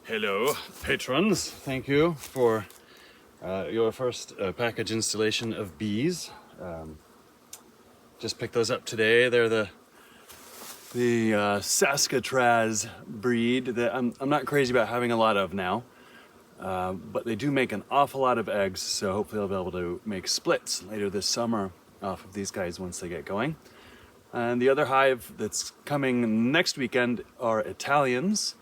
Hello, patrons. Thank you for your first package installation of bees. Just picked those up today. They're the Saskatraz breed that I'm not crazy about having a lot of now, but they do make an awful lot of eggs, so hopefully I'll be able to make splits later this summer off of these guys once they get going. And the other hive that's coming next weekend are Italians.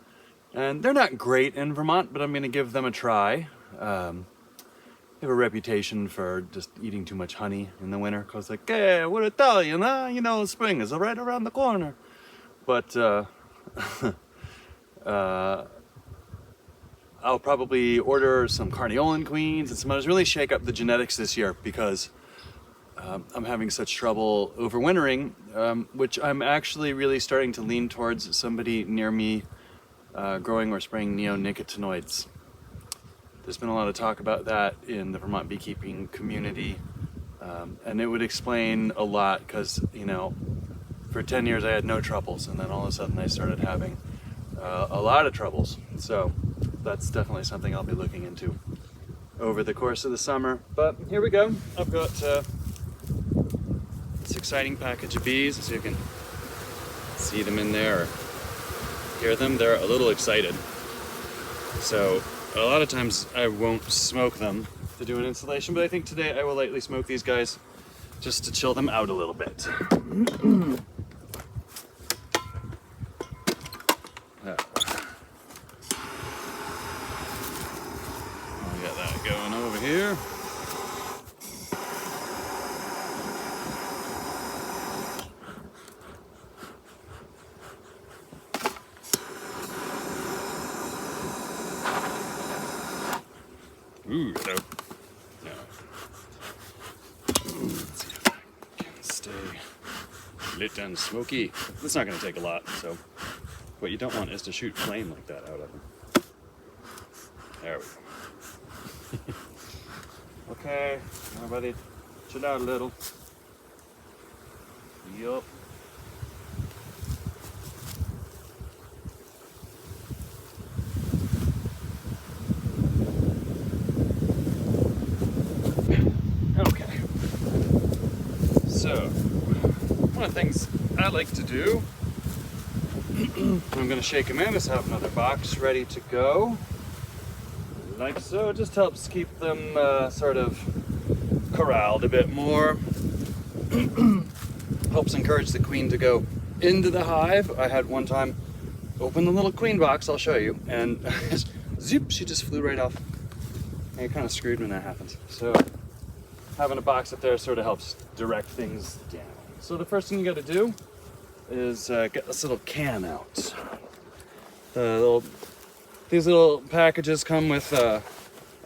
And they're not great in Vermont, but I'm going to give them a try. They have a reputation for just eating too much honey in the winter, because like, hey, we're Italian, huh? You know, spring is right around the corner. But I'll probably order some Carniolan queens and some others, really shake up the genetics this year, because I'm having such trouble overwintering, which I'm actually really starting to lean towards somebody near me growing or spraying neonicotinoids. There's been a lot of talk about that in the Vermont beekeeping community, and it would explain a lot, because, you know, for 10 years I had no troubles, and then all of a sudden I started having a lot of troubles. So that's definitely something I'll be looking into over the course of the summer. But here we go. I've got this exciting package of bees, so you can see them in there. Hear them, they're a little excited. So a lot of times I won't smoke them to do an installation, but I think today I will lightly smoke these guys just to chill them out a little bit. I'll get that going over here. Ooh, hello. No. Let's see if I can stay lit and smoky. It's not going to take a lot, so what you don't want is to shoot flame like that out of them. There we go. Okay, everybody, chill out a little. Yup. Okay, so one of the things I like to do, I'm going to shake them in, is have another box ready to go, like so. It just helps keep them sort of corralled a bit more. Helps encourage the queen to go into the hive. I had one time open the little queen box, I'll show you, and zoop, she just flew right off. And you're kind of screwed when that happens. So having a box up there sort of helps direct things down. So the first thing you got to do is get this little can out. These little packages come with a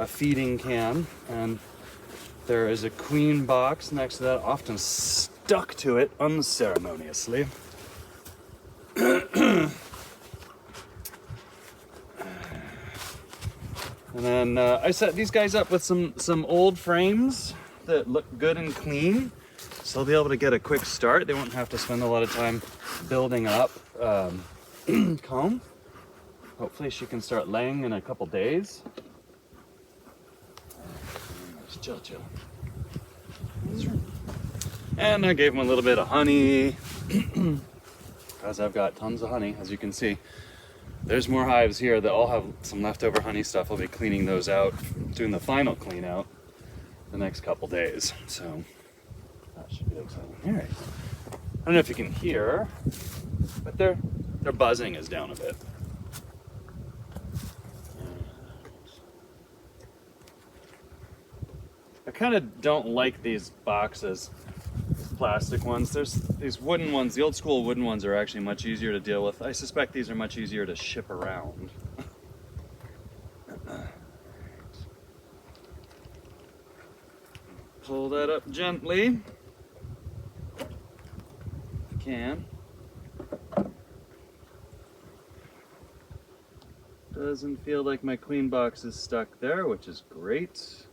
feeding can, and there is a queen box next to that, often stuck to it unceremoniously. And then I set these guys up with some old frames that look good and clean, so they'll be able to get a quick start. They won't have to spend a lot of time building up comb. Hopefully she can start laying in a couple days. Just chill. And I gave them a little bit of honey, because I've got tons of honey, as you can see. There's more hives here that all have some leftover honey stuff. I'll be cleaning those out, doing the final clean out the next couple days. So that should be exciting. All right. I don't know if you can hear, but their buzzing is down a bit. I kind of don't like these boxes, these plastic ones. There's these wooden ones. The old school wooden ones are actually much easier to deal with. I suspect these are much easier to ship around. Pull that up gently, if you can. Doesn't feel like my queen box is stuck there, which is great.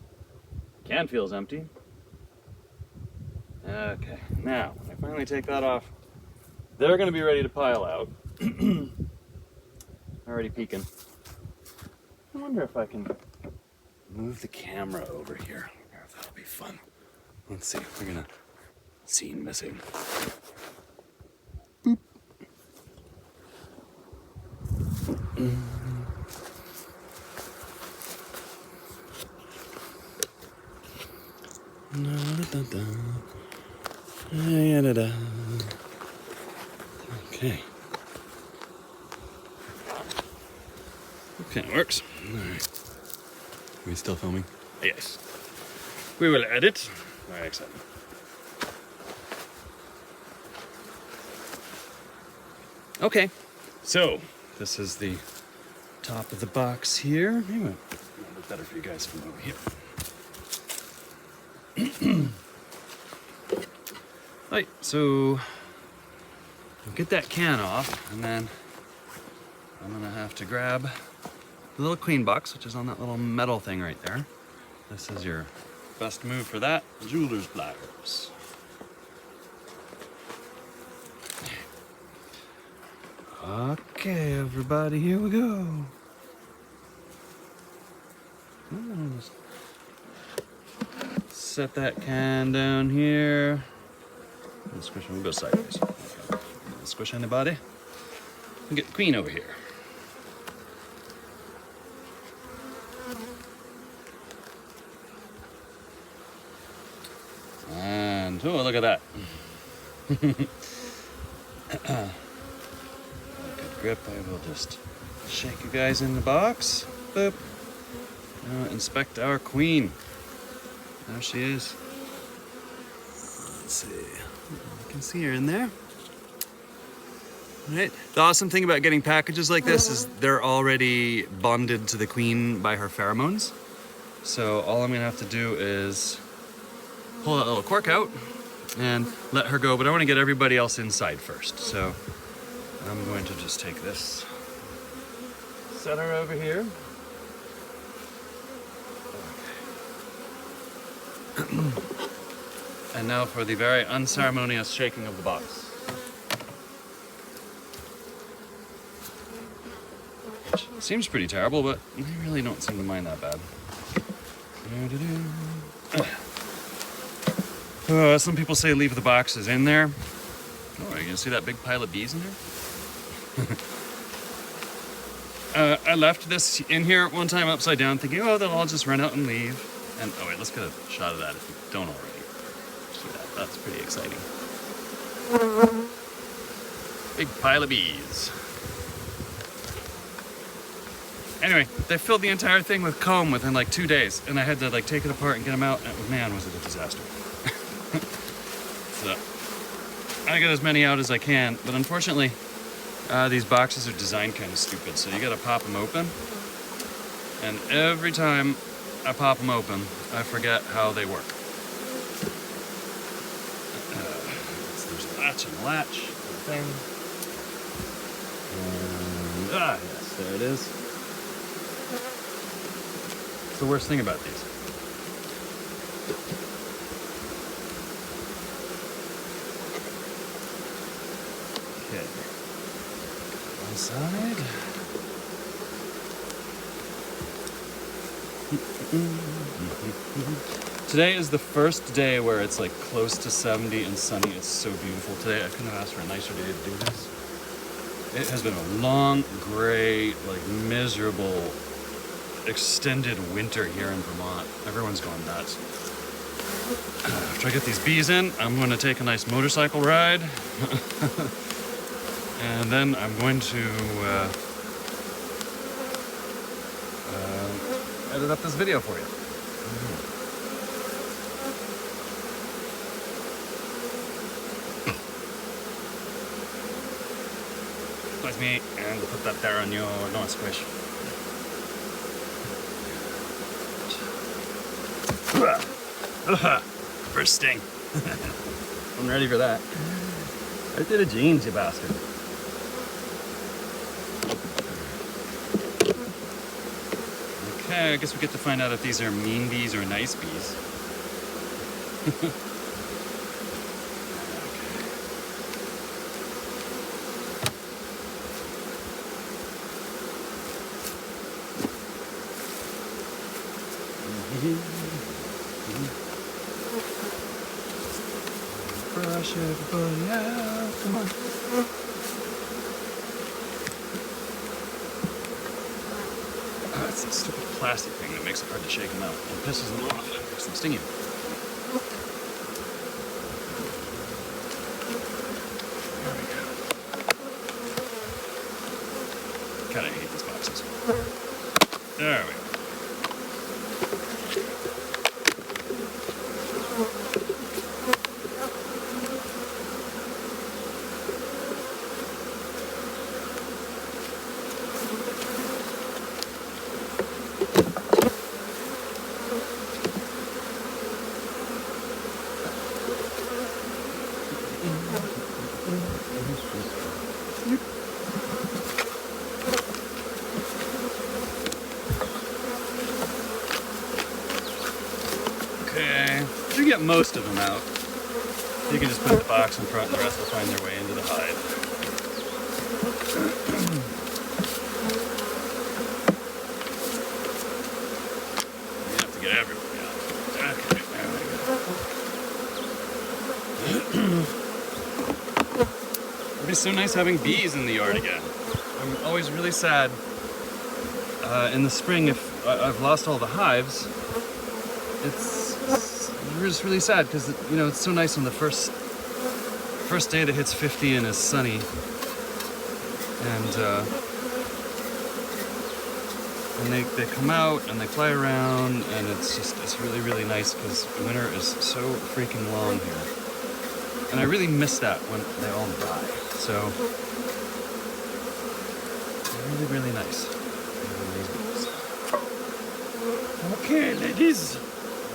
Can feels empty. Okay, now when I finally take that off, they're going to be ready to pile out. Already peeking. I wonder if I can move the camera over here. That'll be fun. Let's see. We're gonna scene missing. Boop. Okay. Okay, it works. All right. Are we still filming? Yes. We will edit. Very exciting. Okay, so this is the top of the box here. Maybe it'll look better for you guys from over here. Right, so we'll get that can off, and then I'm gonna have to grab the little queen box, which is on that little metal thing right there. This is your best move for that, jeweler's pliers. Okay, everybody, here we go. Just set that can down here. Squish, we'll go sideways. Okay. Squish anybody. We'll get the queen over here. And oh, look at that. Good grip. I will just shake you guys in the box. Boop. Now inspect our queen. There she is. Let's see. You can see her in there. All right. The awesome thing about getting packages like this is they're already bonded to the queen by her pheromones. So all I'm gonna have to do is pull that little cork out and let her go, but I want to get everybody else inside first. So I'm going to just take this, set her over here. Okay. And now for the very unceremonious shaking of the box. Which seems pretty terrible, but I really don't seem to mind that bad. Some people say leave the boxes in there. Oh, are you gonna see that big pile of bees in there? I left this in here one time upside down thinking, oh, they'll all just run out and leave. And oh wait, let's get a shot of that if you don't already. See that? That's pretty exciting. Big pile of bees. Anyway, they filled the entire thing with comb within like 2 days, and I had to like take it apart and get them out, and man, was it a disaster. So, I get as many out as I can, but unfortunately, these boxes are designed kind of stupid, so you gotta pop them open, and every time I pop them open, I forget how they work. So there's a latch and a latch, thing. And, yes, there it is. It's the worst thing about these. Okay. One side. Today is the first day where it's like close to 70 and sunny. It's so beautiful today. I couldn't have asked for a nicer day to do this. It has been a long, gray, like miserable, extended winter here in Vermont. Everyone's going nuts. After I get these bees in, I'm going to take a nice motorcycle ride. And then I'm going to edit up this video for you. With me, and we'll put that there on your nose squish. First sting. I'm ready for that. Right to the jeans, you bastard. Okay, I guess we get to find out if these are mean bees or nice bees. Brush everybody out. Come on. Oh, it's that stupid plastic thing that makes it hard to shake them out and pisses them off and makes them sting you. There we go. Kinda hate these boxes. There we go. Okay, you get most of them out. You can just put the box in front and the rest will find their way into the hide. You have to get everybody out. Okay, there we go. It'd be so nice having bees in the yard again. I'm always really sad in the spring if I've lost all the hives. It's just really sad because, you know, it's so nice on the first day that hits 50 and is sunny, and they come out and they fly around, and it's really nice because winter is so freaking long here, and I really miss that when they all die. So really nice. Okay, ladies.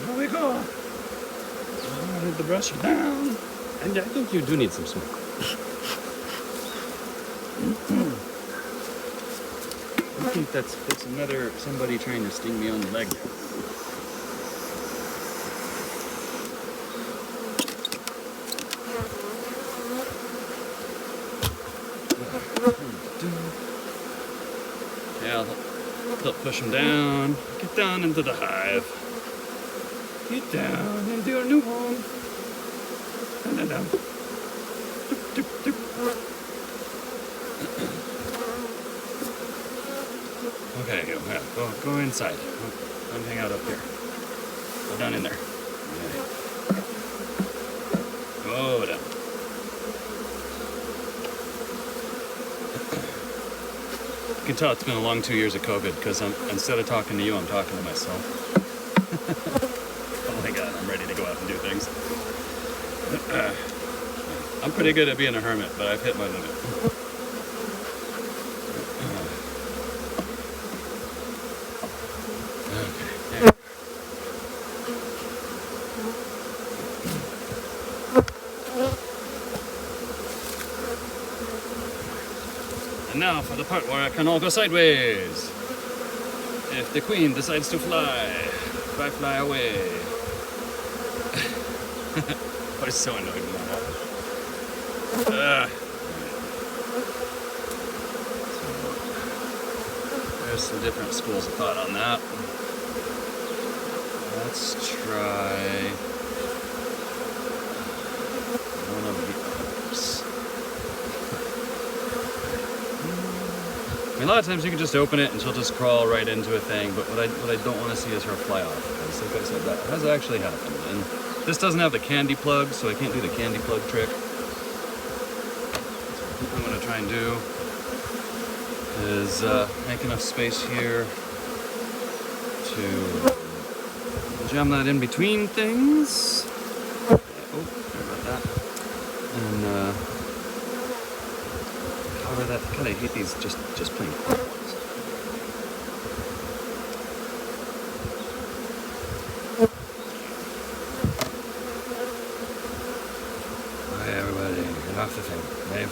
Here we go. I need to brush it down. And I think you do need some smoke. I think that's another somebody trying to sting me on the leg there. Yeah, they'll push them down. Get down into the hive. Get down into your new home. Down. Doop, doop. Okay, go inside. Don't hang out up here. Go down in there. Okay. Go down. You can tell it's been a long 2 years of COVID because instead of talking to you, I'm talking to myself. Oh my God, I'm ready to go out and do things. I'm pretty good at being a hermit, but I've hit my limit. Okay. And now for the part where I can all go sideways. If the queen decides to fly away. I was so annoyed when that happened. There's some different schools of thought on that. Let's try one of the others. I mean, a lot of times you can just open it and she'll just crawl right into a thing, but what I don't want to see is her fly off. Because like I said, that has actually happened. And this doesn't have the candy plug, so I can't do the candy plug trick. So what I'm going to try and do is make enough space here to jam that in between things. Oh, sorry about that. And cover that. God, I hate these just plain ones. Off the thing, Dave.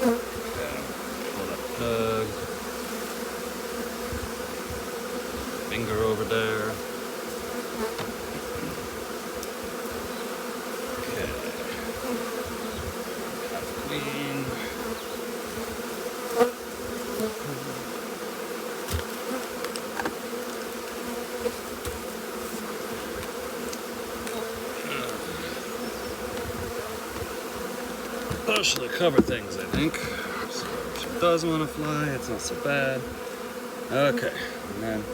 Pull that plug. Finger over there. Okay. Clean. push to cover things, I think. So if she does want to fly, it's not so bad. Okay, and then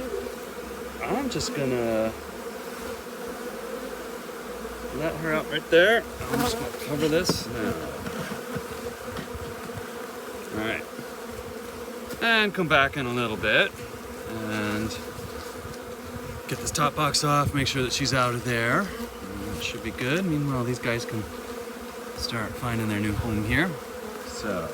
I'm just gonna let her out right there. I'm just gonna cover this now. All right, and come back in a little bit and get this top box off, make sure that she's out of there. And that should be good. Meanwhile, these guys can start finding their new home here. So